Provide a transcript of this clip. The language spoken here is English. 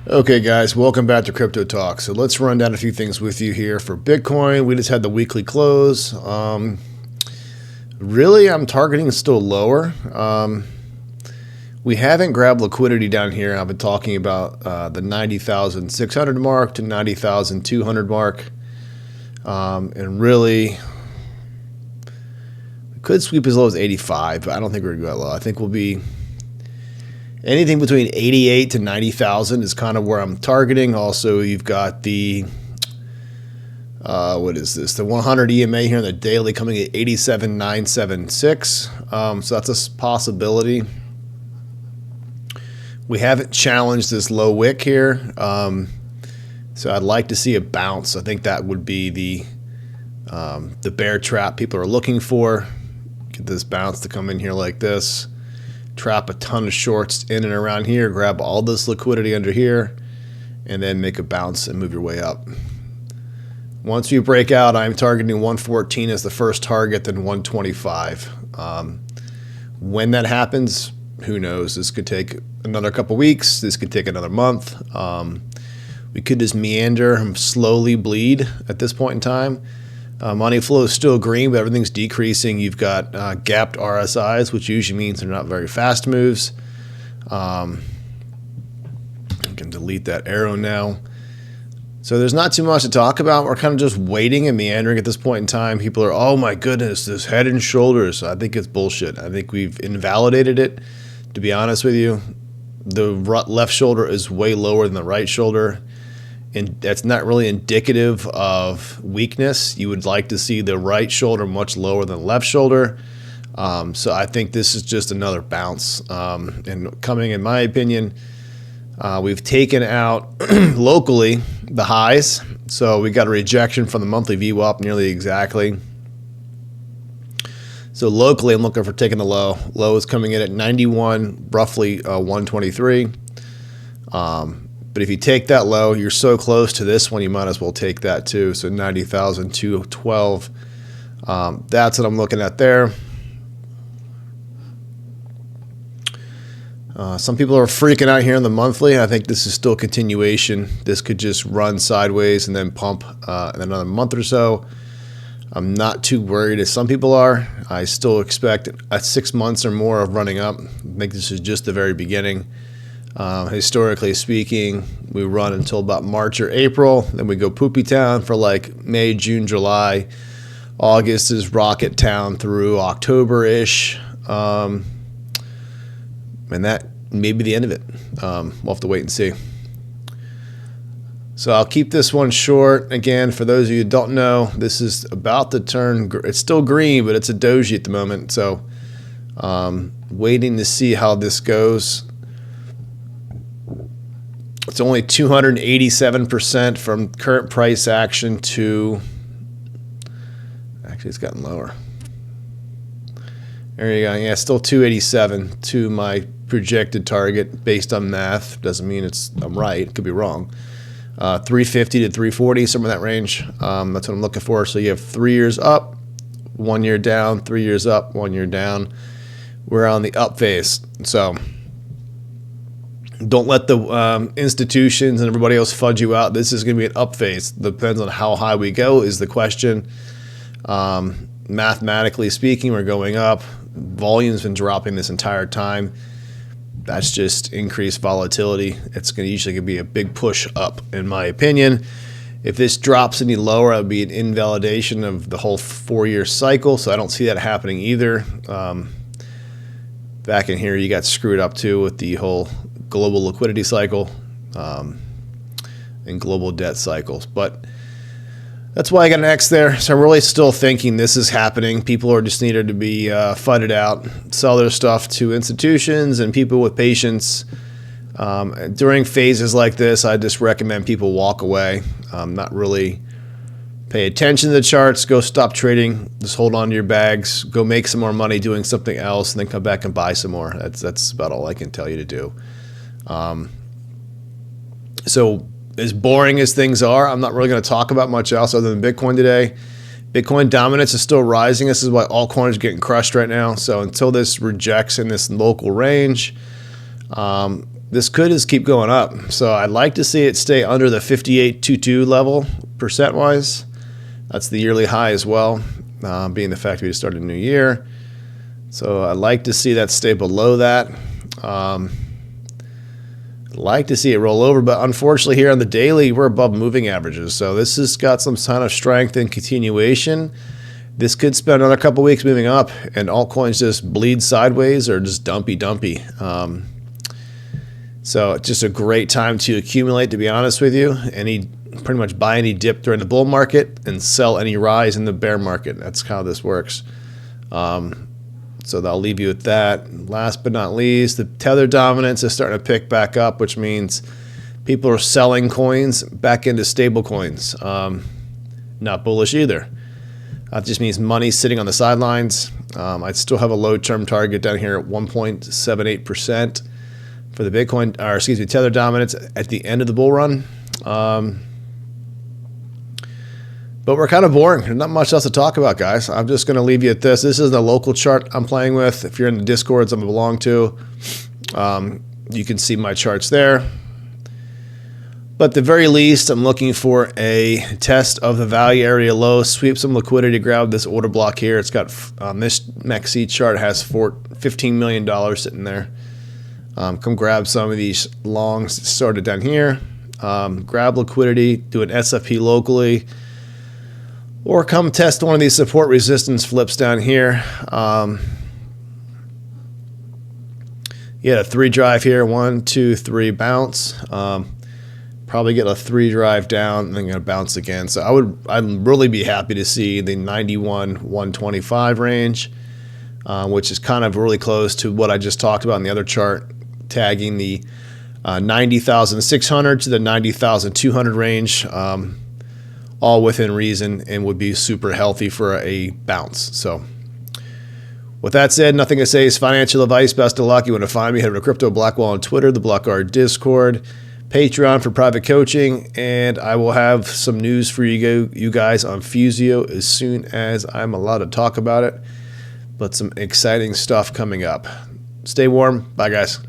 Okay, guys, welcome back to Crypto Talk. So let's run down a few things with you here for Bitcoin. We just had the weekly close. Really, I'm targeting still lower. We haven't grabbed liquidity down here. I've been talking about the 90,600 mark to 90,200 mark. And really, we could sweep as low as 85, but I don't think we're going to go that low. I think we'll be anything between 88 to 90,000 is kind of where I'm targeting. Also, you've got the, what is this? The 100 EMA here in the daily coming at 87,976. So that's a possibility. We haven't challenged this low wick here. So I'd like to see a bounce. I think that would be the bear trap people are looking for. Get this bounce to come in here like this. Trap a ton of shorts in and around here, grab all this liquidity under here, and then make a bounce and move your way up. Once you break out, I'm targeting 114 as the first target, then 125. When that happens, who knows? This could take another couple weeks. This could take another month. We could just meander and slowly bleed at this point in time. Money flow is still green, but everything's decreasing. You've got gapped RSIs, which usually means they're not very fast moves. I can delete that arrow now. So there's not too much to talk about. We're kind of just waiting and meandering at this point in time. People are, oh my goodness, this head and shoulders. I think it's bullshit. I think we've invalidated it, to be honest with you. The left shoulder is way lower than the right shoulder. And that's not really indicative of weakness. You would like to see the right shoulder much lower than the left shoulder. So I think this is just another bounce. And coming, in my opinion, we've taken out locally the highs. So we got a rejection from the monthly VWAP nearly exactly. So locally, I'm looking for taking the low. Low is coming in at 91, roughly 123. But if you take that low, you're so close to this one, you might as well take that too. So 90,212. That's what I'm looking at there. Some people are freaking out here in the monthly. I think this is still continuation. This could just run sideways and then pump in another month or so. I'm not too worried as some people are. I still expect 6 months or more of running up. I think this is just the very beginning. Historically speaking, we run until about March or April. Then we go poopy town for like May, June, July. August is rocket town through October-ish. And that may be the end of it. We'll have to wait and see. So I'll keep this one short. Again, for those of you who don't know, this is about to turn. It's still green, but it's a doji at the moment. So waiting to see how this goes. It's only 287% from current price action to, actually it's gotten lower. There you go. Yeah, still 287 to my projected target based on math. Doesn't mean I'm right. It could be wrong. 350 to 340, somewhere in that range. That's what I'm looking for. So you have 3 years up, 1 year down, 3 years up, 1 year down. We're on the up phase. So don't let the institutions and everybody else fudge you out. This is going to be an up phase. Depends on how high we go is the question. Mathematically speaking, we're going up. Volume's been dropping this entire time. That's just increased volatility. It's going to usually be a big push up, in my opinion. If this drops any lower, it would be an invalidation of the whole 4-year cycle. So I don't see that happening either. Back in here, you got screwed up too with the whole global liquidity cycle and global debt cycles. But that's why I got an X there. So I'm really still thinking this is happening. People are just needed to be funded out, sell their stuff to institutions and people with patience. During phases like this, I just recommend people walk away, not really pay attention to the charts, go stop trading, just hold on to your bags, go make some more money doing something else, and then come back and buy some more. That's about all I can tell you to do. So as boring as things are, I'm not really going to talk about much else other than Bitcoin today. Bitcoin dominance is still rising. This is why altcoins are getting crushed right now. So until this rejects in this local range, this could just keep going up. So I'd like to see it stay under the 58.22 level percent-wise. That's the yearly high as well, being the fact we just started a new year. So I'd like to see that stay below that. I'd like to see it roll over, but unfortunately here on the daily, we're above moving averages. So this has got some sign of strength and continuation. This could spend another couple weeks moving up and altcoins just bleed sideways or just dumpy. So it's just a great time to accumulate, to be honest with you. Pretty much buy any dip during the bull market and sell any rise in the bear market. That's how this works. So I'll leave you with that. Last but not least, the tether dominance is starting to pick back up, which means people are selling coins back into stable coins. Not bullish either. That just means money sitting on the sidelines. I still have a low term target down here at 1.78% for the Bitcoin, or excuse me, tether dominance at the end of the bull run. But we're kind of boring. There's not much else to talk about, guys. I'm just going to leave you at this. This is the local chart I'm playing with. If you're in the Discords I belong to, you can see my charts there. But at the very least, I'm looking for a test of the value area low, sweep some liquidity, grab this order block here. It's got, this MEXC chart has $15 million sitting there. Come grab some of these longs started down here. Grab liquidity, do an SFP locally, or come test one of these support resistance flips down here. You had a 3 drive here, 1, 2, 3 bounce. Probably get a 3 drive down and then gonna bounce again. So I'd really be happy to see the 91-125 range, which is kind of really close to what I just talked about in the other chart, tagging the 90,600 to the 90,200 range. All within reason and would be super healthy for a bounce. So with that said, nothing to say is financial advice. Best of luck. You want to find me, head over to Crypto Blackwall on Twitter, the Blockguard Discord, Patreon for private coaching, and I will have some news for you guys on Fusio as soon as I'm allowed to talk about it. But some exciting stuff coming up. Stay warm. Bye, guys.